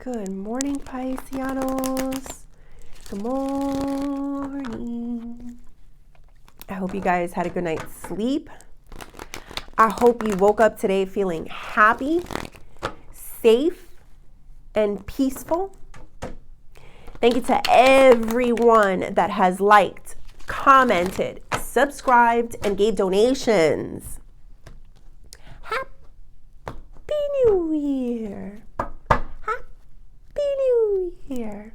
Good morning, Pisceanos. Good morning. I hope you guys had a good night's sleep. I hope you woke up today feeling happy, safe, and peaceful. Thank you to everyone that has liked, commented, subscribed, and gave donations. Happy New Year. Happy New Year.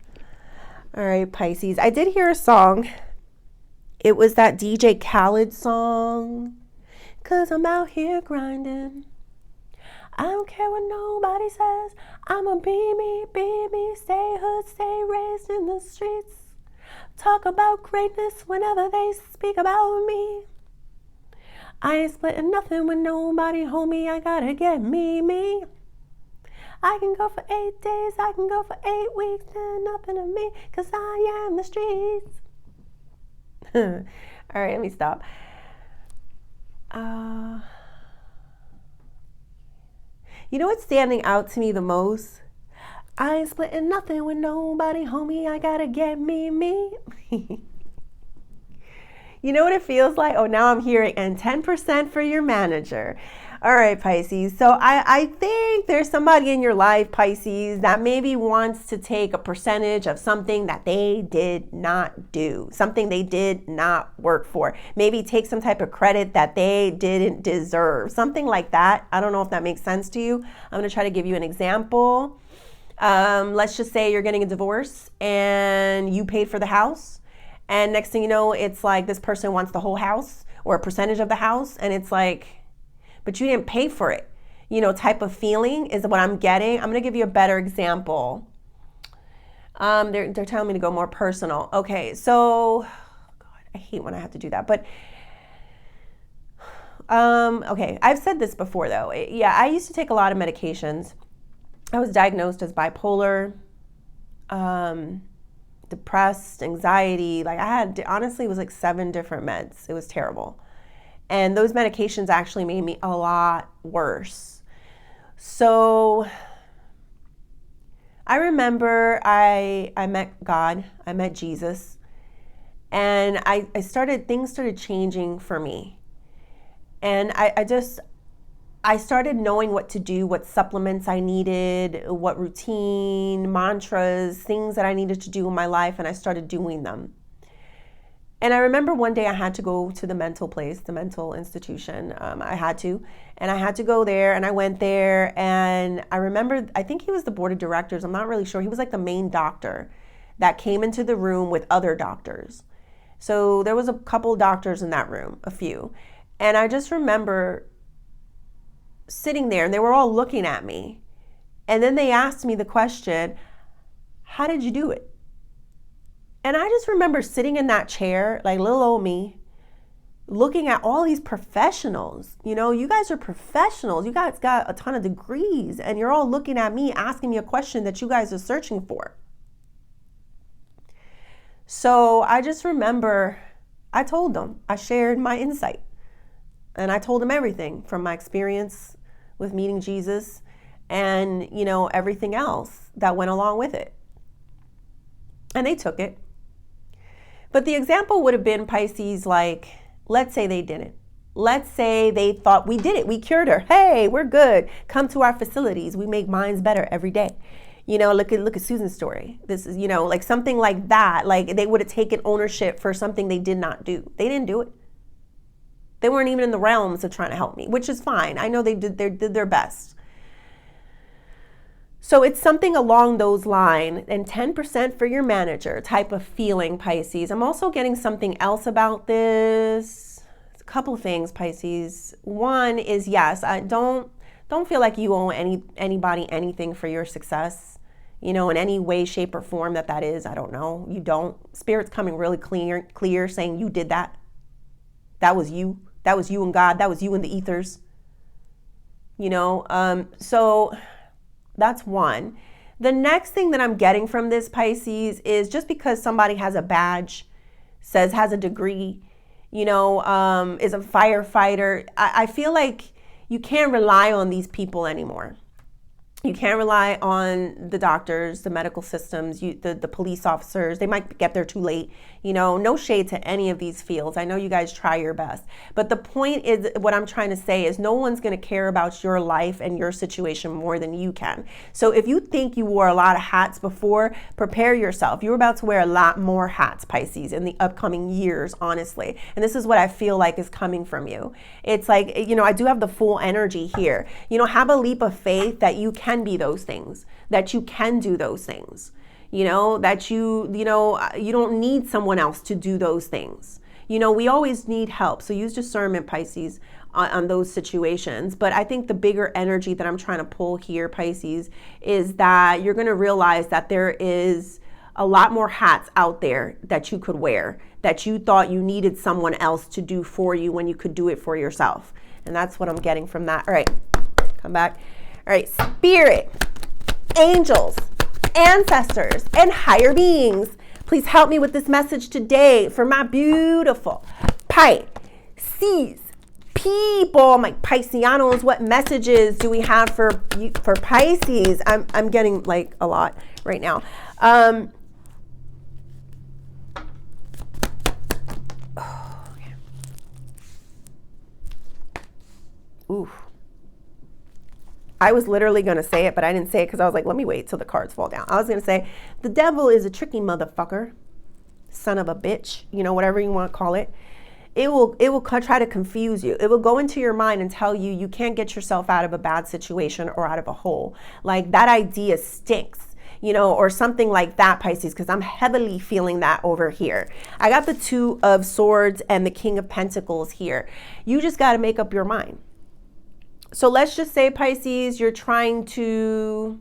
All right, Pisces. I did hear a song. It was that DJ Khaled song. 'Cause I'm out here grinding. I don't care what nobody says. I'ma be me, stay hood, stay raised in the streets. Talk about greatness whenever they speak about me. I ain't splitting nothing with nobody, homie. I gotta get me. I can go for 8 days, I can go for 8 weeks, then nothing to me, 'cause I am the streets. All right, let me stop. You know what's standing out to me the most? I ain't splitting nothing with nobody, homie. I gotta get me. You know what it feels like? Oh, now I'm hearing, and 10% for your manager. All right, Pisces. So I think there's somebody in your life, Pisces, that maybe wants to take a percentage of something that they did not do, something they did not work for. Maybe take some type of credit that they didn't deserve, something like that. I don't know if that makes sense to you. I'm going to try to give you an example. Let's just say you're getting a divorce and you paid for the house. And next thing you know, it's like this person wants the whole house or a percentage of the house. And it's like, but you didn't pay for it, type of feeling is what I'm getting. I'm going to give you a better example. They're telling me to go more personal. Okay, so, God, I hate when I have to do that. But, okay, I've said this before, though. I used to take a lot of medications. I was diagnosed as bipolar, depressed, anxiety. Like I had, honestly, it was like 7 different meds. It was terrible. And those medications actually made me a lot worse. So I remember I met God, I met Jesus, and things started changing for me. And I started knowing what to do, what supplements I needed, what routine, mantras, things that I needed to do in my life, and I started doing them. And I remember one day I had to go to the mental place, the mental institution. I had to go there, and I went there, and I remember, I think he was the board of directors. I'm not really sure. He was like the main doctor that came into the room with other doctors. So there was a couple doctors in that room, a few. And I just remember sitting there, and they were all looking at me. And then they asked me the question, how did you do it? And I just remember sitting in that chair, like little old me, looking at all these professionals. You guys are professionals. You guys got a ton of degrees, and you're all looking at me, asking me a question that you guys are searching for. So I just remember I told them, I shared my insight. And I told them everything from my experience with meeting Jesus and, everything else that went along with it. And they took it. But the example would have been, Pisces, like, let's say they didn't. Let's say they thought we did it. We cured her. Hey, we're good. Come to our facilities. We make minds better every day. Look at Susan's story. This is, like something like that. Like they would have taken ownership for something they did not do. They didn't do it. They weren't even in the realms of trying to help me, which is fine. I know they did their best. So it's something along those lines, and 10% for your manager type of feeling, Pisces. I'm also getting something else about this. It's a couple of things, Pisces. One is, yes, I don't feel like you owe anybody anything for your success, in any way, shape, or form that is. I don't know. You don't. Spirit's coming really clear, saying you did that. That was you. That was you and God. That was you in the ethers. So that's one. The next thing that I'm getting from this, Pisces, is just because somebody has a badge, has a degree, is a firefighter, I feel like you can't rely on these people anymore. You can't rely on the doctors, the medical systems, the police officers. They might get there too late. You know, no shade to any of these fields. I know you guys try your best. But the point is, what I'm trying to say is no one's going to care about your life and your situation more than you can. So if you think you wore a lot of hats before, prepare yourself. You're about to wear a lot more hats, Pisces, in the upcoming years, honestly. And this is what I feel like is coming from you. It's like, you know, I do have the full energy here. You know, have a leap of faith that you can be those things, that you can do those things. You know, that you don't need someone else to do those things. You know, we always need help. So use discernment, Pisces, on those situations. But I think the bigger energy that I'm trying to pull here, Pisces, is that you're going to realize that there is a lot more hats out there that you could wear, that you thought you needed someone else to do for you when you could do it for yourself. And that's what I'm getting from that. All right, come back. All right, spirit, angels, ancestors, and higher beings, please help me with this message today for my beautiful Pisces people, my Pisceanos. What messages do we have for Pisces? I'm getting like a lot right now. Ooh. I was literally going to say it, but I didn't say it because I was like, let me wait till the cards fall down. I was going to say, the devil is a tricky motherfucker, son of a bitch, you know, whatever you want to call it. It will try to confuse you. It will go into your mind and tell you you can't get yourself out of a bad situation or out of a hole. Like that idea stinks, you know, or something like that, Pisces, because I'm heavily feeling that over here. I got the Two of Swords and the King of Pentacles here. You just got to make up your mind. So let's just say, Pisces, you're trying to,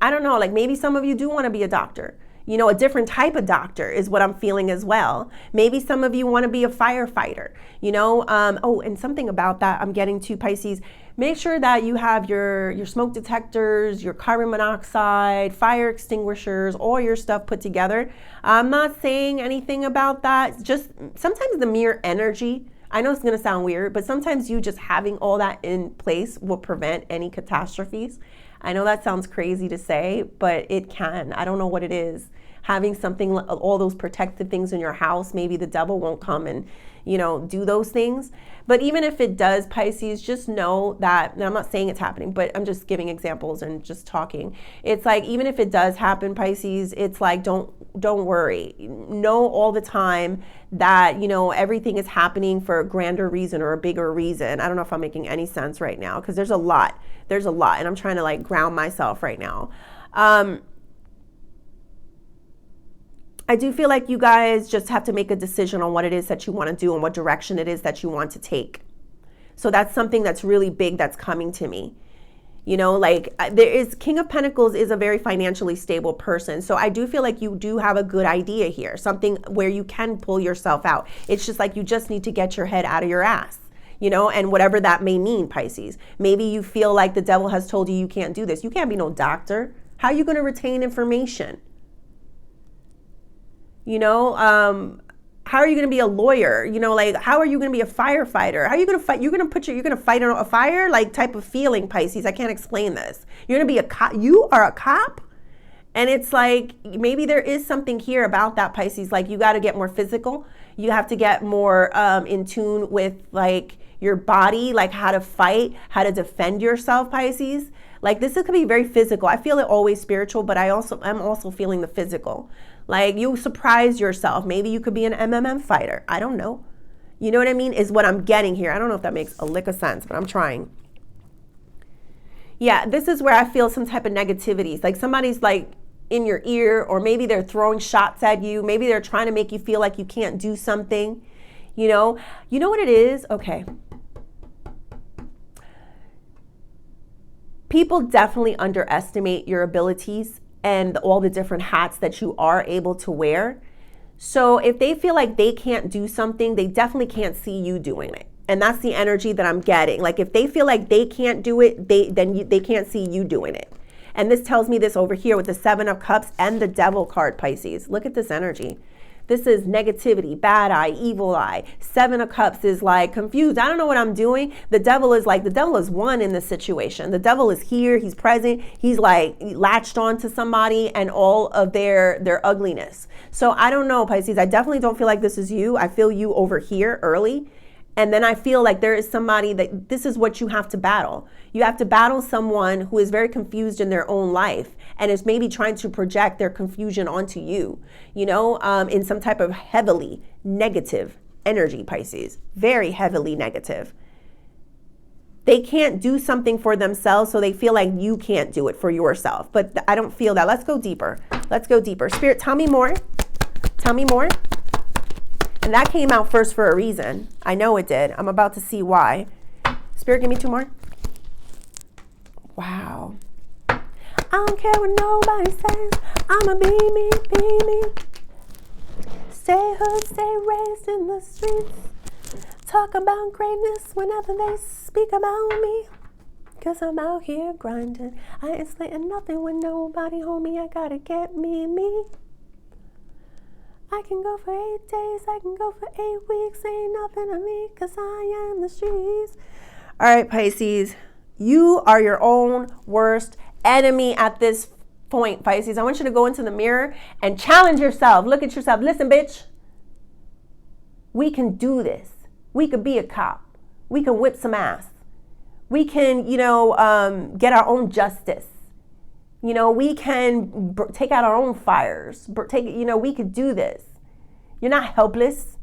I don't know, like maybe some of you do want to be a doctor. You know, a different type of doctor is what I'm feeling as well. Maybe some of you want to be a firefighter, you know. Oh, and something about that I'm getting to, Pisces. Make sure that you have your smoke detectors, your carbon monoxide, fire extinguishers, all your stuff put together. I'm not saying anything about that. Just sometimes the mere energy, I know it's going to sound weird, but sometimes you just having all that in place will prevent any catastrophes. I know that sounds crazy to say, but it can. I don't know what it is. Having something, all those protective things in your house, maybe the devil won't come and, you know, do those things. But even if it does, Pisces, just know that, and I'm not saying it's happening, but I'm just giving examples and just talking. It's like, even if it does happen, Pisces, it's like, don't worry. Know all the time that, you know, everything is happening for a grander reason or a bigger reason. I don't know if I'm making any sense right now, because there's a lot, and I'm trying to like ground myself right now. I do feel like you guys just have to make a decision on what it is that you want to do and what direction it is that you want to take. So that's something that's really big that's coming to me. You know, like King of Pentacles is a very financially stable person. So I do feel like you do have a good idea here, something where you can pull yourself out. It's just like you just need to get your head out of your ass, you know, and whatever that may mean, Pisces. Maybe you feel like the devil has told you you can't do this. You can't be no doctor. How are you going to retain information? You know, how are you going to be a lawyer? You know, like, how are you going to be a firefighter? How are you going to fight? You're going to fight on a fire, like type of feeling, Pisces. I can't explain this. You're going to be a cop. You are a cop. And it's like, maybe there is something here about that, Pisces. Like, you got to get more physical. You have to get more in tune with like your body, like how to fight, how to defend yourself, Pisces. Like, this could be very physical. I feel it always spiritual, but I'm also feeling the physical. Like, you surprise yourself. Maybe you could be an MMA fighter. I don't know. You know what I mean? Is what I'm getting here. I don't know if that makes a lick of sense, but I'm trying. Yeah, this is where I feel some type of negativity. Like somebody's like in your ear, or maybe they're throwing shots at you. Maybe they're trying to make you feel like you can't do something. You know what it is? Okay. People definitely underestimate your abilities and all the different hats that you are able to wear. So if they feel like they can't do something, they definitely can't see you doing it. And that's the energy that I'm getting. Like, if they feel like they can't do it, they can't see you doing it. And this tells me this over here with the Seven of Cups and the Devil card, Pisces. Look at this energy. This is negativity, bad eye, evil eye. 7 of Cups is like confused. I don't know what I'm doing. The devil is one in this situation. The devil is here. He's present. He's like latched on to somebody and all of their ugliness. So I don't know, Pisces. I definitely don't feel like this is you. I feel you over here early. And then I feel like there is somebody that this is what you have to battle. You have to battle someone who is very confused in their own life and is maybe trying to project their confusion onto you, in some type of heavily negative energy, Pisces. Very heavily negative. They can't do something for themselves, so they feel like you can't do it for yourself. But I don't feel that. Let's go deeper. Spirit, tell me more. Tell me more. And that came out first for a reason. I know it did. I'm about to see why. Spirit, give me 2 more. Wow. I don't care what nobody says. I'ma be me, be me. Stay hood, stay raised in the streets. Talk about greatness whenever they speak about me. Cause I'm out here grinding. I ain't splitting nothing with nobody, homie. I gotta get me. I can go for 8 days, I can go for 8 weeks, ain't nothing to me, cause I am the streets. All right, Pisces, you are your own worst enemy at this point, Pisces. I want you to go into the mirror and challenge yourself. Look at yourself. Listen, bitch, we can do this. We could be a cop. We can whip some ass. We can, get our own justice. We can take out our own fires. We could do this. You're not helpless.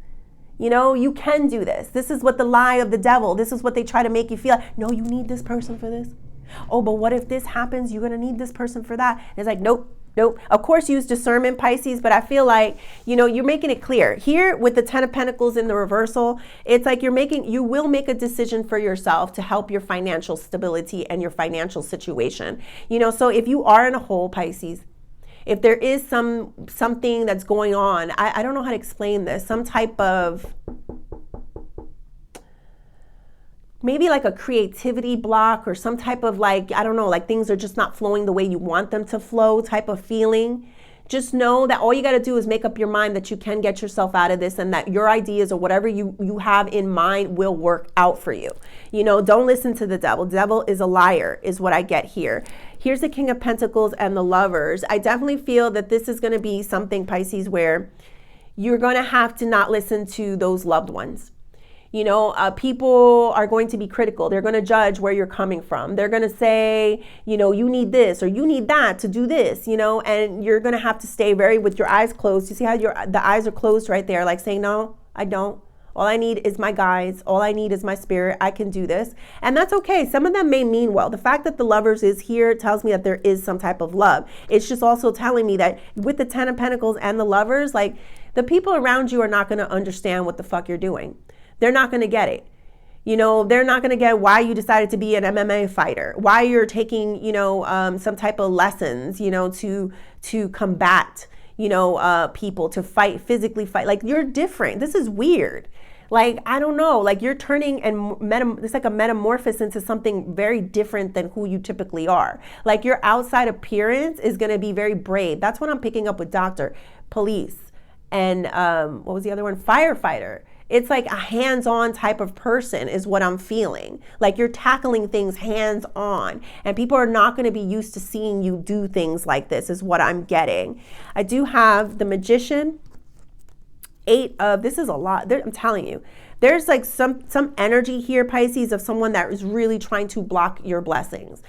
You can do this. This is what the lie of the devil, this is what they try to make you feel. No, you need this person for this. Oh, but what if this happens? You're going to need this person for that. And it's like, nope. Of course, use discernment, Pisces, but I feel like, you're making it clear. Here with the 10 of Pentacles in the reversal, it's like you will make a decision for yourself to help your financial stability and your financial situation. So if you are in a hole, Pisces, if there is something that's going on, I don't know how to explain this, some type of maybe like a creativity block or some type of things are just not flowing the way you want them to flow type of feeling. Just know that all you got to do is make up your mind that you can get yourself out of this and that your ideas or whatever you have in mind will work out for you. Don't listen to the devil. Devil is a liar is what I get here. Here's the King of Pentacles and the Lovers. I definitely feel that this is going to be something, Pisces, where you're going to have to not listen to those loved ones. People are going to be critical. They're going to judge where you're coming from. They're going to say, you need this or you need that to do this, and you're going to have to stay with your eyes closed. You see how the eyes are closed right there, like saying, no, I don't. All I need is my guides. All I need is my spirit. I can do this. And that's okay. Some of them may mean well. The fact that the Lovers is here tells me that there is some type of love. It's just also telling me that with the 10 of Pentacles and the Lovers, like the people around you are not going to understand what the fuck you're doing. They're not going to get it. They're not going to get why you decided to be an MMA fighter, why you're taking, some type of lessons, to combat, people, to physically fight. Like, you're different. This is weird. Like, I don't know, like you're turning and it's like a metamorphosis into something very different than who you typically are. Like your outside appearance is going to be very brave. That's what I'm picking up with doctor, police, and what was the other one? Firefighter. It's like a hands-on type of person is what I'm feeling. Like you're tackling things hands-on, and people are not going to be used to seeing you do things like this is what I'm getting. I do have the Magician. 8 of, this is a lot. I'm telling you, there's like some energy here, Pisces, of someone that is really trying to block your blessings.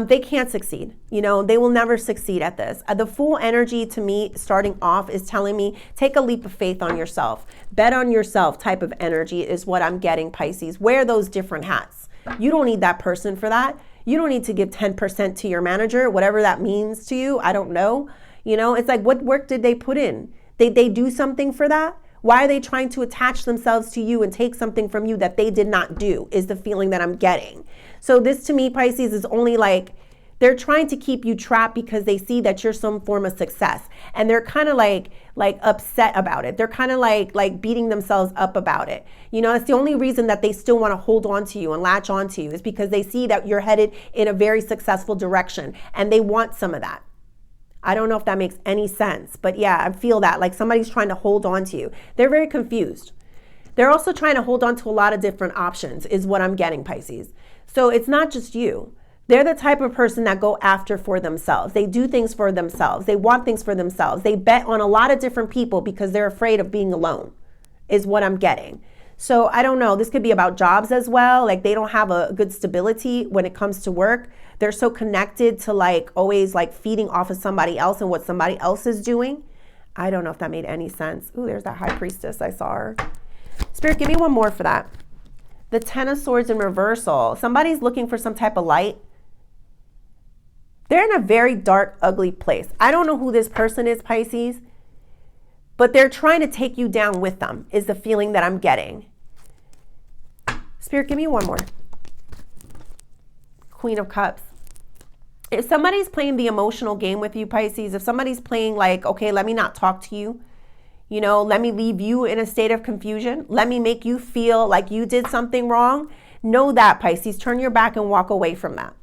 They can't succeed. They will never succeed at this. The Fool energy to me starting off is telling me take a leap of faith on yourself. Bet on yourself type of energy is what I'm getting, Pisces. Wear those different hats. You don't need that person for that. You don't need to give 10% to your manager, whatever that means to you. I don't know. It's like, what work did they put in? Did they do something for that? Why are they trying to attach themselves to you and take something from you that they did not do is the feeling that I'm getting. So this to me, Pisces, is only like they're trying to keep you trapped because they see that you're some form of success. And they're kind of like upset about it. They're kind of like beating themselves up about it. It's the only reason that they still want to hold on to you and latch on to you is because they see that you're headed in a very successful direction and they want some of that. I don't know if that makes any sense, but yeah, I feel that like somebody's trying to hold on to you. They're very confused. They're also trying to hold on to a lot of different options is what I'm getting, Pisces. So it's not just you. They're the type of person that go after for themselves. They do things for themselves. They want things for themselves. They bet on a lot of different people because they're afraid of being alone is what I'm getting. So I don't know. This could be about jobs as well. Like they don't have a good stability when it comes to work. They're so connected to like always like feeding off of somebody else and what somebody else is doing. I don't know if that made any sense. Ooh, there's that high priestess. I saw her. Spirit, give me one more for that. The Ten of Swords in reversal. Somebody's looking for some type of light. They're in a very dark, ugly place. I don't know who this person is, Pisces, but they're trying to take you down with them is the feeling that I'm getting. Spirit, give me one more. Queen of Cups. If somebody's playing the emotional game with you, Pisces, if somebody's playing like, okay, let me not talk to you, you know, let me leave you in a state of confusion, let me make you feel like you did something wrong, know that, Pisces, turn your back and walk away from that.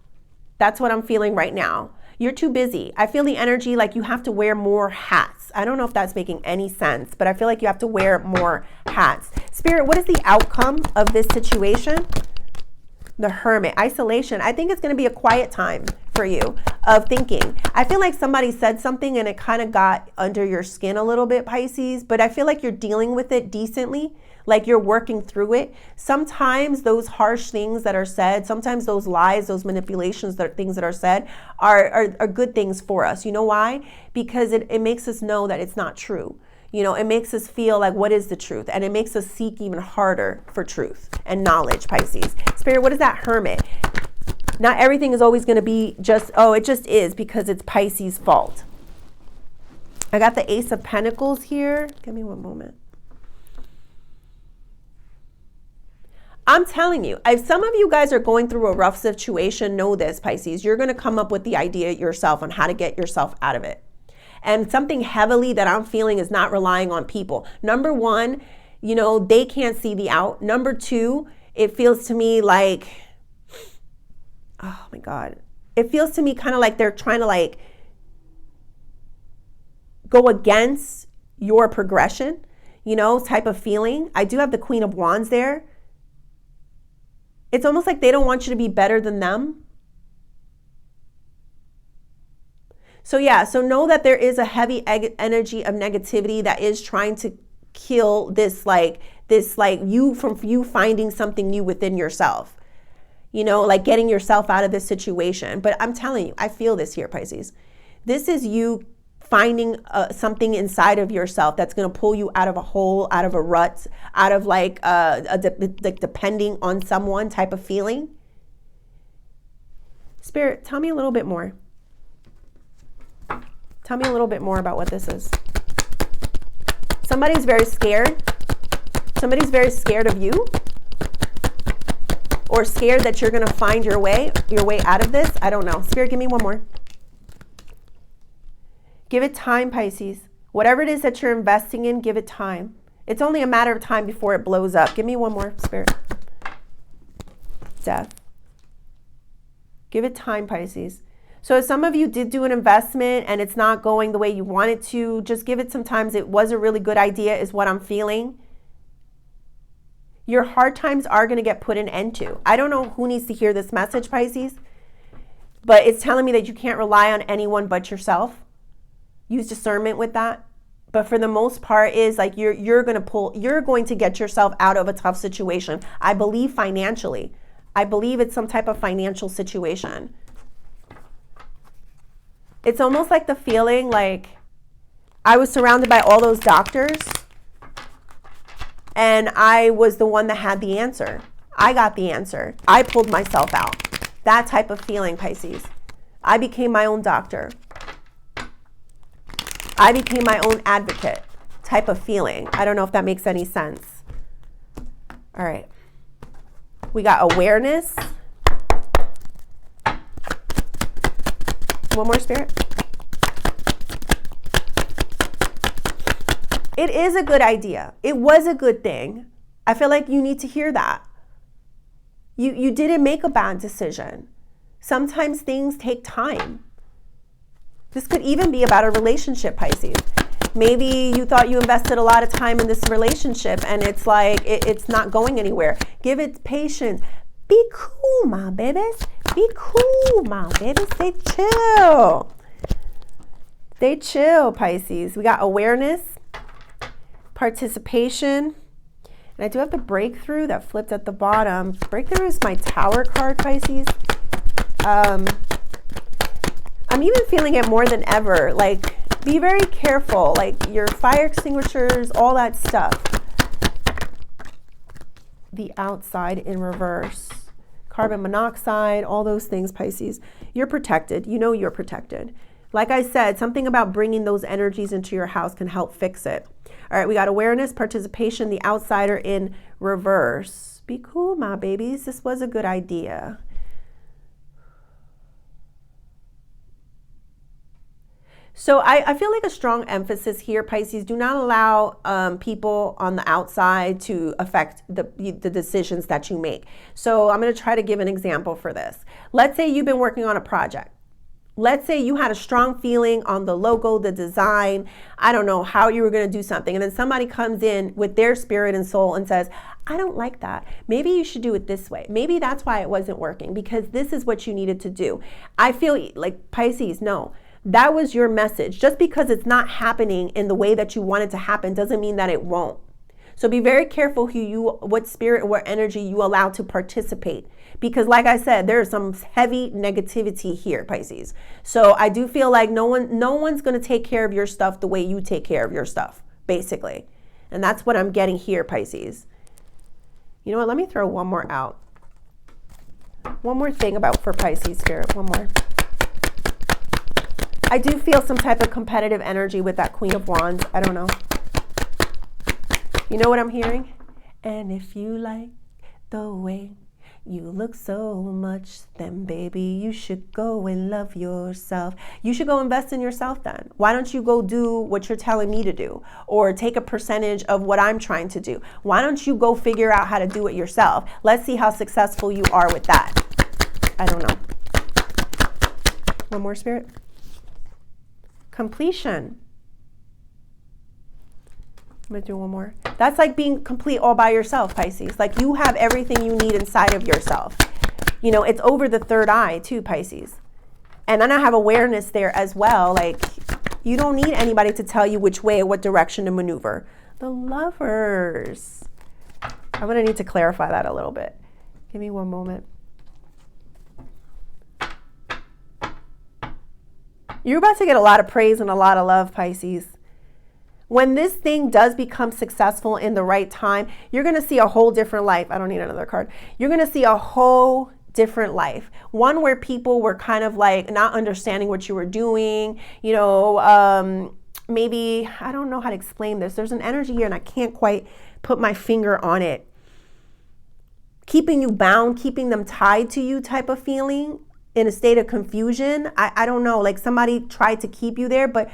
That's what I'm feeling right now. You're too busy. I feel the energy like you have to wear more hats. I don't know if that's making any sense, but I feel like you have to wear more hats. Spirit, what is the outcome of this situation? The Hermit. Isolation. I think it's going to be a quiet time for you of thinking. I feel like somebody said something and it kind of got under your skin a little bit, Pisces, but I feel like you're dealing with it decently. Like you're working through it. Sometimes those harsh things that are said, sometimes those lies, those manipulations, things that are said are good things for us. You know why? Because it makes us know that it's not true. You know, it makes us feel like what is the truth? And it makes us seek even harder for truth and knowledge, Pisces. Spirit, what is that Hermit? Not everything is always going to be just, oh, it just is because it's Pisces' fault. I got the Ace of Pentacles here. Give me one moment. I'm telling you, if some of you guys are going through a rough situation, know this, Pisces, you're going to come up with the idea yourself on how to get yourself out of it. And something heavily that I'm feeling is not relying on people. Number one, you know, they can't see the out. Number two, it feels to me like, oh my God, it feels to me kind of like they're trying to like go against your progression, you know, type of feeling. I do have the Queen of Wands there. It's almost like they don't want you to be better than them. So yeah, so know that there is a heavy energy of negativity that is trying to kill this like you from you finding something new within yourself. You know, like getting yourself out of this situation. But I'm telling you, I feel this here, Pisces. This is you finding something inside of yourself that's going to pull you out of a hole, out of a rut, out of like depending on someone type of feeling. Spirit, tell me a little bit more. Tell me a little bit more about what this is. Somebody's very scared. Somebody's very scared of you, or scared that you're going to find your way out of this. I don't know. Spirit, give me one more. Give it time, Pisces. Whatever it is that you're investing in, give it time. It's only a matter of time before it blows up. Give me one more, Spirit. Death. Give it time, Pisces. So if some of you did do an investment and it's not going the way you want it to, just give it some time. It was a really good idea is what I'm feeling. Your hard times are going to get put an end to. I don't know who needs to hear this message, Pisces, but it's telling me that you can't rely on anyone but yourself. Use discernment with that. But for the most part is like you're going to get yourself out of a tough situation. I believe financially. I believe it's some type of financial situation. It's almost like the feeling like I was surrounded by all those doctors and I was the one that had the answer. I got the answer. I pulled myself out. That type of feeling, Pisces. I became my own doctor. I became my own advocate type of feeling. I don't know if that makes any sense. All right. We got awareness. One more, Spirit. It is a good idea. It was a good thing. I feel like you need to hear that. You didn't make a bad decision. Sometimes things take time. This could even be about a relationship, Pisces. Maybe you thought you invested a lot of time in this relationship and it's like, it's not going anywhere. Give it patience. Be cool, my babies. Be cool, my babies. Stay chill. Stay chill, Pisces. We got awareness, participation, and I do have the breakthrough that flipped at the bottom. Breakthrough is my Tower card, Pisces. I'm even feeling it more than ever. Like, be very careful. Like, your fire extinguishers, all that stuff. The outside in reverse. Carbon monoxide, all those things, Pisces. You're protected. You know you're protected. Like I said, something about bringing those energies into your house can help fix it. All right, we got awareness, participation, the outsider in reverse. Be cool, my babies. This was a good idea. So I feel like a strong emphasis here, Pisces. Do not allow people on the outside to affect the decisions that you make. So I'm going to try to give an example for this. Let's say you've been working on a project. Let's say you had a strong feeling on the logo, the design, I don't know how you were going to do something. And then somebody comes in with their spirit and soul and says, I don't like that. Maybe you should do it this way. Maybe that's why it wasn't working, because this is what you needed to do. I feel like, Pisces, no, that was your message. Just because it's not happening in the way that you want it to happen doesn't mean that it won't. So be very careful what spirit or what energy you allow to participate. Because like I said, there's some heavy negativity here, Pisces. So I do feel like no one's going to take care of your stuff the way you take care of your stuff, basically. And that's what I'm getting here, Pisces. You know what? Let me throw one more out. One more thing for Pisces spirit. One more. I do feel some type of competitive energy with that Queen of Wands. I don't know. You know what I'm hearing? And if you like the way you look so much, then baby, you should go and love yourself. You should go invest in yourself then. Why don't you go do what you're telling me to do, or take a percentage of what I'm trying to do? Why don't you go figure out how to do it yourself? Let's see how successful you are with that. I don't know. One more, spirit. Completion. I'm going to do one more. That's like being complete all by yourself, Pisces. Like, you have everything you need inside of yourself. You know, it's over the third eye too, Pisces. And then I have awareness there as well. Like, you don't need anybody to tell you which way or what direction to maneuver. The Lovers. I'm going to need to clarify that a little bit. Give me one moment. You're about to get a lot of praise and a lot of love, Pisces. When this thing does become successful in the right time, you're going to see a whole different life. I don't need another card. You're going to see a whole different life. One where people were kind of like not understanding what you were doing. You know, maybe, I don't know how to explain this. There's an energy here and I can't quite put my finger on it. Keeping you bound, keeping them tied to you type of feeling, in a state of confusion. I don't know, like somebody tried to keep you there, but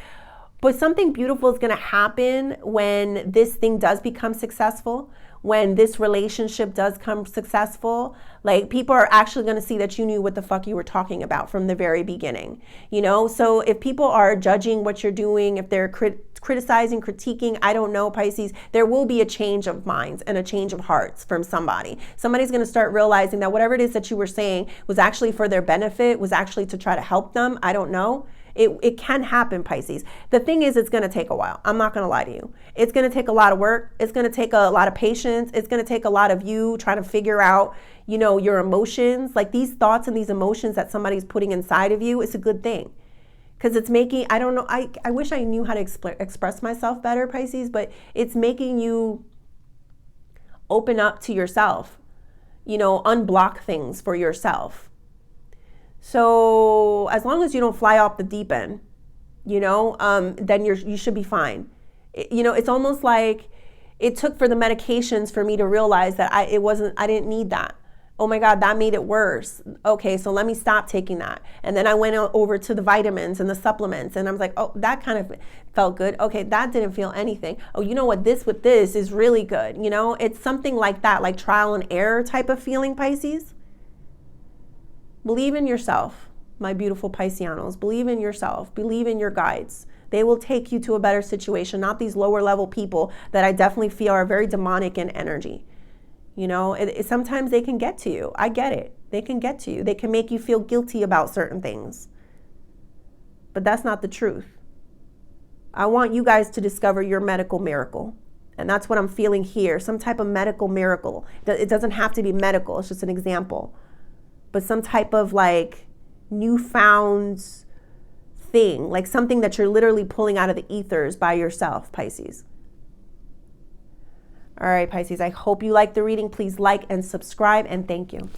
something beautiful is going to happen when this thing does become successful, when this relationship does come successful. Like, people are actually going to see that you knew what the fuck you were talking about from the very beginning, you know? So if people are judging what you're doing, if they're criticizing, critiquing, I don't know, Pisces, there will be a change of minds and a change of hearts from somebody. Somebody's going to start realizing that whatever it is that you were saying was actually for their benefit, was actually to try to help them. I don't know. It can happen, Pisces. The thing is, it's going to take a while. I'm not going to lie to you. It's going to take a lot of work. It's going to take a lot of patience. It's going to take a lot of you trying to figure out, you know, your emotions. Like, these thoughts and these emotions that somebody's putting inside of you, it's a good thing. Because it's making, I don't know, I wish I knew how to express myself better, Pisces, but it's making you open up to yourself, you know, unblock things for yourself. So as long as you don't fly off the deep end, you know, then you should be fine. You know, it's almost like it took for the medications for me to realize that I didn't need that. Oh my God, that made it worse. Okay, so let me stop taking that. And then I went over to the vitamins and the supplements, and I was like, oh, that kind of felt good. Okay, that didn't feel anything. Oh, you know what, this with this is really good. You know, it's something like that, like trial and error type of feeling, Pisces. Believe in yourself. my beautiful Pisceanos. Believe in yourself. Believe in your guides. They will take you to a better situation, not these lower level people that I definitely feel are very demonic in energy. You know, sometimes they can get to you. I get it. They can get to you. They can make you feel guilty about certain things. But that's not the truth. I want you guys to discover your medical miracle. And that's what I'm feeling here. Some type of medical miracle. It doesn't have to be medical. It's just an example. But some type of like newfound thing, like something that you're literally pulling out of the ethers by yourself, Pisces. All right, Pisces, I hope you like the reading. Please like and subscribe, and thank you.